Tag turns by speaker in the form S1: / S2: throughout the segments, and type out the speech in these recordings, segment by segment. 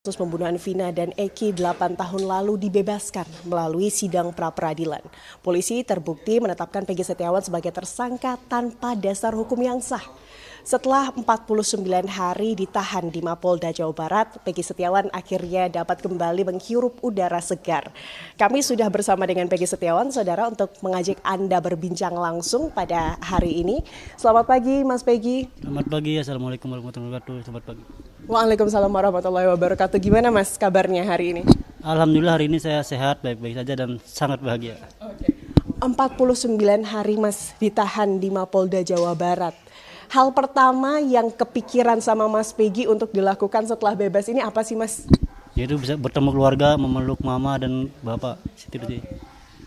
S1: Kasus pembunuhan Vina dan Eki 8 tahun lalu dibebaskan melalui sidang pra-peradilan. Polisi terbukti menetapkan Peggy Setiawan sebagai tersangka tanpa dasar hukum yang sah. Setelah 49 hari ditahan di Mapolda Jawa Barat, Peggy Setiawan akhirnya dapat kembali menghirup udara segar. Kami sudah bersama dengan Peggy Setiawan, saudara, untuk mengajak Anda berbincang langsung pada hari ini. Selamat pagi, Mas Peggy.
S2: Selamat pagi, Assalamualaikum warahmatullahi wabarakatuh. Selamat pagi.
S1: Waalaikumsalam warahmatullahi wabarakatuh. Gimana Mas kabarnya hari ini?
S2: Alhamdulillah hari ini saya sehat, baik-baik saja dan sangat bahagia.
S1: 49 hari Mas ditahan di Mapolda Jawa Barat. Hal pertama yang kepikiran sama Mas Peggy untuk dilakukan setelah bebas ini apa sih Mas?
S2: Yaitu bisa bertemu keluarga, memeluk mama dan bapak.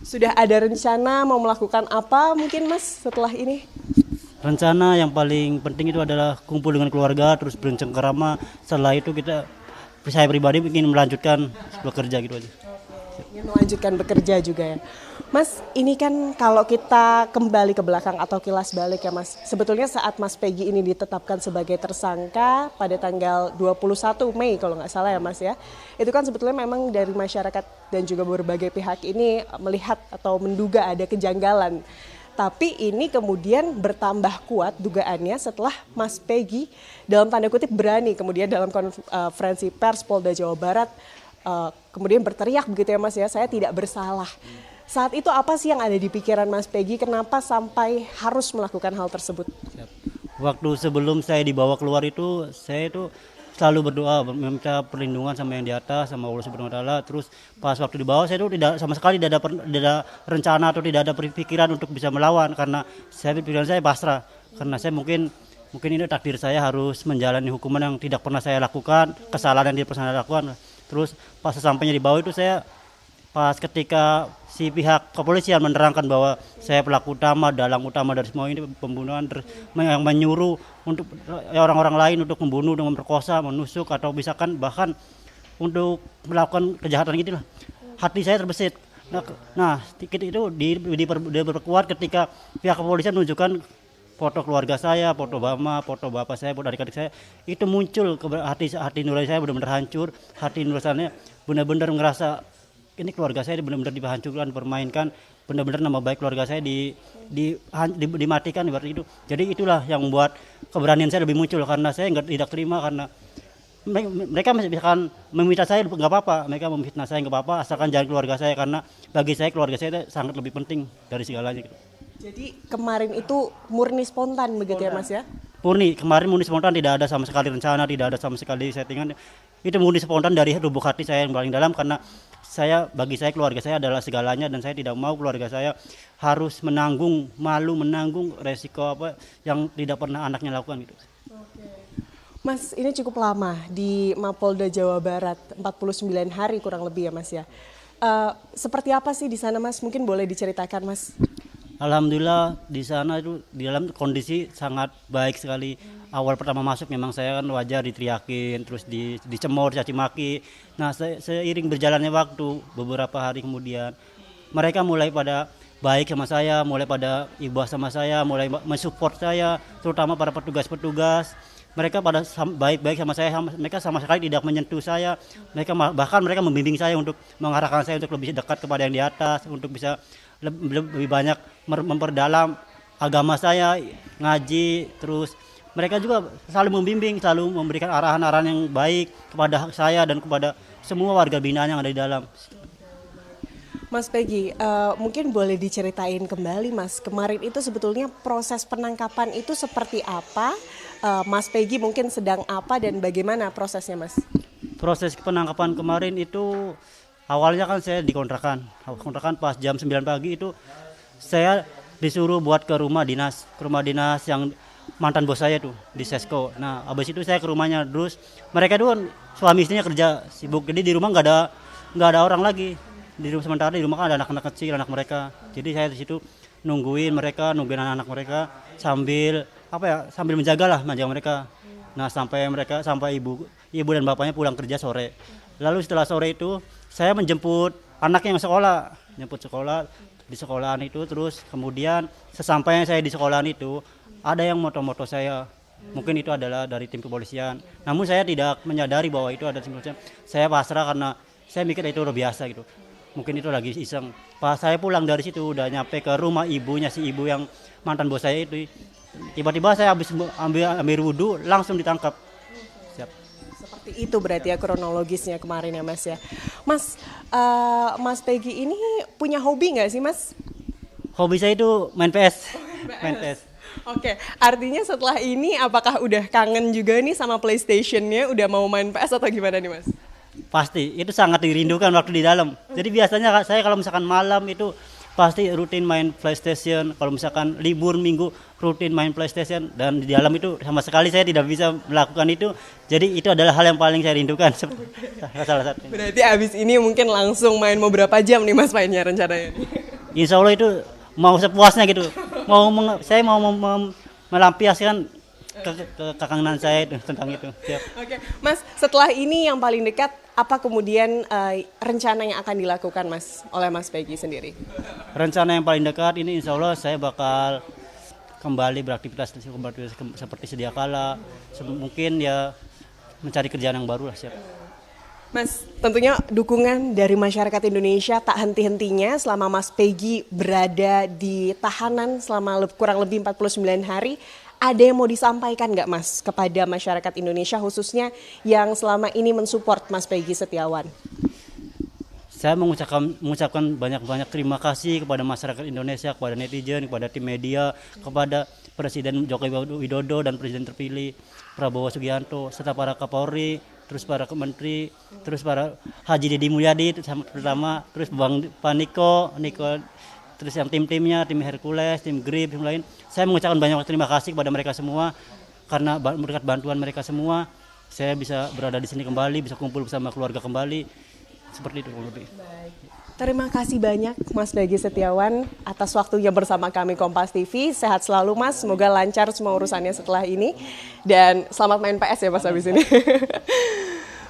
S1: Sudah ada rencana mau melakukan apa mungkin Mas setelah ini?
S2: Rencana yang paling penting itu adalah kumpul dengan keluarga, terus bercengkerama. Setelah itu saya pribadi ingin melanjutkan bekerja gitu aja.
S1: Ingin melanjutkan bekerja juga ya. Mas, ini kan kalau kita kembali ke belakang atau kilas balik ya Mas. Sebetulnya saat Mas Peggy ini ditetapkan sebagai tersangka pada tanggal 21 Mei kalau nggak salah ya Mas ya. Itu kan sebetulnya memang dari masyarakat dan juga berbagai pihak ini melihat atau menduga ada kejanggalan. Tapi ini kemudian bertambah kuat dugaannya setelah Mas Peggy dalam tanda kutip berani kemudian dalam konferensi pers Polda Jawa Barat kemudian berteriak begitu ya Mas ya, saya tidak bersalah. Saat itu apa sih yang ada di pikiran Mas Peggy, kenapa sampai harus melakukan hal tersebut?
S2: Waktu sebelum saya dibawa keluar itu, saya itu selalu berdoa meminta perlindungan sama yang di atas, sama Allah Subhanahu wa taala. Terus pas waktu dibawa saya itu tidak sama sekali tidak ada rencana atau tidak ada pikiran untuk bisa melawan, karena pikiran saya pasrah. Karena saya mungkin ini takdir saya harus menjalani hukuman yang tidak pernah saya lakukan, kesalahan yang tidak pernah saya lakukan. Terus pas sesampainya di bawah itu saya pas ketika si pihak kepolisian menerangkan bahwa saya pelaku utama, dalang utama dari semua ini pembunuhan yang menyuruh untuk orang-orang lain untuk membunuh dengan memperkosa, menusuk atau misalkan bahkan untuk melakukan kejahatan gitu lah. Hati saya terbesit. Nah, itu diperkuat ketika pihak kepolisian menunjukkan foto keluarga saya, foto mama, foto bapak saya, foto adik-adik saya, itu muncul hati nurani saya benar-benar hancur, hati nurani saya benar-benar ngerasa ini keluarga saya benar-benar dihancurkan, dipermainkan, benar-benar nama baik keluarga saya dimatikan seperti itu. Jadi itulah yang membuat keberanian saya lebih muncul, karena saya tidak terima, karena mereka misalkan meminta saya nggak apa-apa, mereka memfitnah saya nggak apa-apa, asalkan jangan keluarga saya, karena bagi saya keluarga saya itu sangat lebih penting dari segalanya gitu.
S1: Jadi kemarin itu murni spontan begitu ya Mas ya?
S2: Kemarin murni spontan, tidak ada sama sekali rencana, tidak ada sama sekali settingan. Itu murni spontan dari lubuk hati saya yang paling dalam, karena bagi saya keluarga saya adalah segalanya, dan saya tidak mau keluarga saya harus menanggung resiko apa yang tidak pernah anaknya lakukan gitu.
S1: Mas, ini cukup lama di Mapolda Jawa Barat, 49 hari kurang lebih ya Mas ya. Seperti apa sih di sana Mas? Mungkin boleh diceritakan Mas.
S2: Alhamdulillah di sana itu di dalam kondisi sangat baik sekali. Awal pertama masuk memang saya kan wajar diteriakin, terus dicemor, caci maki. Nah, seiring berjalannya waktu, beberapa hari kemudian mereka mulai pada baik sama saya, mulai pada iba sama saya, mulai mensupport saya, terutama para petugas-petugas. Mereka pada baik-baik sama saya, mereka sama sekali tidak menyentuh saya. Bahkan mereka membimbing saya untuk mengarahkan saya untuk lebih dekat kepada yang di atas, untuk bisa lebih banyak memperdalam agama saya, ngaji. Terus mereka juga selalu membimbing, selalu memberikan arahan-arahan yang baik kepada saya dan kepada semua warga binaan yang ada di dalam.
S1: Mas Peggy, mungkin boleh diceritain kembali Mas, kemarin itu sebetulnya proses penangkapan itu seperti apa? Mas Peggy mungkin sedang apa dan bagaimana prosesnya Mas?
S2: Proses penangkapan kemarin itu awalnya kan saya dikontrakan pas jam 9 pagi itu saya disuruh buat ke rumah dinas yang mantan bos saya tuh di Sesko. Nah, habis itu saya ke rumahnya, terus mereka tuh kan suami istrinya kerja sibuk, jadi di rumah nggak ada orang lagi. Sementara di rumah kan ada anak-anak kecil, anak mereka. Jadi saya di situ nungguin anak-anak mereka sambil menjaga mereka. Nah, sampai ibu dan bapaknya pulang kerja sore. Lalu setelah sore itu saya menjemput anaknya yang sekolah, di sekolahan itu. Terus kemudian sesampainya saya di sekolahan itu ada yang moto-moto saya, Mungkin itu adalah dari tim kepolisian. Namun saya tidak menyadari bahwa itu ada tim kepolisian. Saya pasrah karena saya mikir itu udah biasa gitu. Mungkin itu lagi iseng. Pas saya pulang dari situ udah nyampe ke rumah ibunya si ibu yang mantan bos saya itu. Tiba-tiba saya habis ambil wudhu langsung ditangkap. Siap.
S1: Seperti itu berarti ya kronologisnya kemarin ya Mas ya. Mas, Mas Peggy ini punya hobi nggak sih Mas?
S2: Hobi saya itu main PS. Main PS.
S1: Oke, artinya setelah ini apakah udah kangen juga nih sama PlayStation-nya? Udah mau main PS atau gimana nih Mas?
S2: Pasti, itu sangat dirindukan waktu di dalam. Jadi biasanya saya kalau misalkan malam itu pasti rutin main PlayStation. Kalau misalkan libur minggu rutin main PlayStation. Dan di dalam itu sama sekali saya tidak bisa melakukan itu. Jadi itu adalah hal yang paling saya rindukan. Salah satunya.
S1: Berarti abis ini mungkin langsung main mau berapa jam nih Mas mainnya rencananya?
S2: Insya Allah itu mau sepuasnya gitu. Saya mau melampiaskan kekangenan saya itu, tentang itu. Siap.
S1: Oke, Mas, setelah ini yang paling dekat apa kemudian rencana yang akan dilakukan Mas oleh Mas Peggy sendiri?
S2: Rencana yang paling dekat ini insya Allah saya bakal kembali beraktivitas seperti sedia kala. Mungkin ya mencari kerjaan yang baru lah, siap.
S1: Mas, tentunya dukungan dari masyarakat Indonesia tak henti-hentinya selama Mas Peggy berada di tahanan selama kurang lebih 49 hari. Ada yang mau disampaikan nggak Mas kepada masyarakat Indonesia khususnya yang selama ini mensupport Mas Peggy Setiawan?
S2: Saya mengucapkan banyak-banyak terima kasih kepada masyarakat Indonesia, kepada netizen, kepada tim media, kepada Presiden Joko Widodo dan Presiden terpilih Prabowo Subianto, serta para Kapolri, terus para Menteri, terus para Haji Deddy Mulyadi terutama, terus Pak Niko, terus yang tim-timnya, tim Hercules, tim Grip, tim lain. Saya mengucapkan banyak terima kasih kepada mereka semua karena berkat bantuan mereka semua saya bisa berada di sini kembali, bisa kumpul bersama keluarga kembali. Seperti itu lebih.
S1: Terima kasih banyak Mas Peggy Setiawan atas waktunya bersama kami Kompas TV. Sehat selalu Mas, semoga lancar semua urusannya setelah ini. Dan selamat main PS ya Mas habis ini.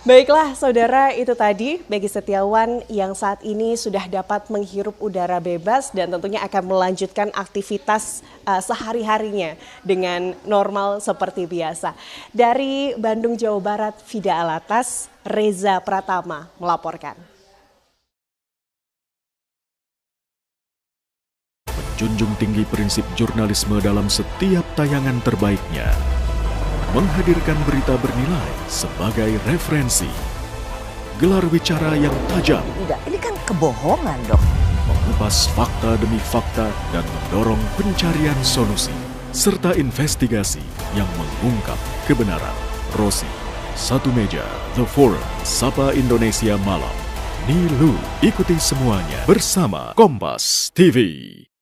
S1: Baiklah saudara, itu tadi Peggy Setiawan yang saat ini sudah dapat menghirup udara bebas dan tentunya akan melanjutkan aktivitas sehari-harinya dengan normal seperti biasa. Dari Bandung, Jawa Barat, Fida Alatas, Reza Pratama melaporkan.
S3: Junjung tinggi prinsip jurnalisme dalam setiap tayangan terbaiknya. Menghadirkan berita bernilai sebagai referensi. Gelar bicara yang tajam.
S4: Tidak, ini kan kebohongan dong.
S3: Mengupas fakta demi fakta dan mendorong pencarian solusi. Serta investigasi yang mengungkap kebenaran. Rosi, Satu Meja, The Forum, Sapa Indonesia Malam. Nilu, ikuti semuanya bersama Kompas TV.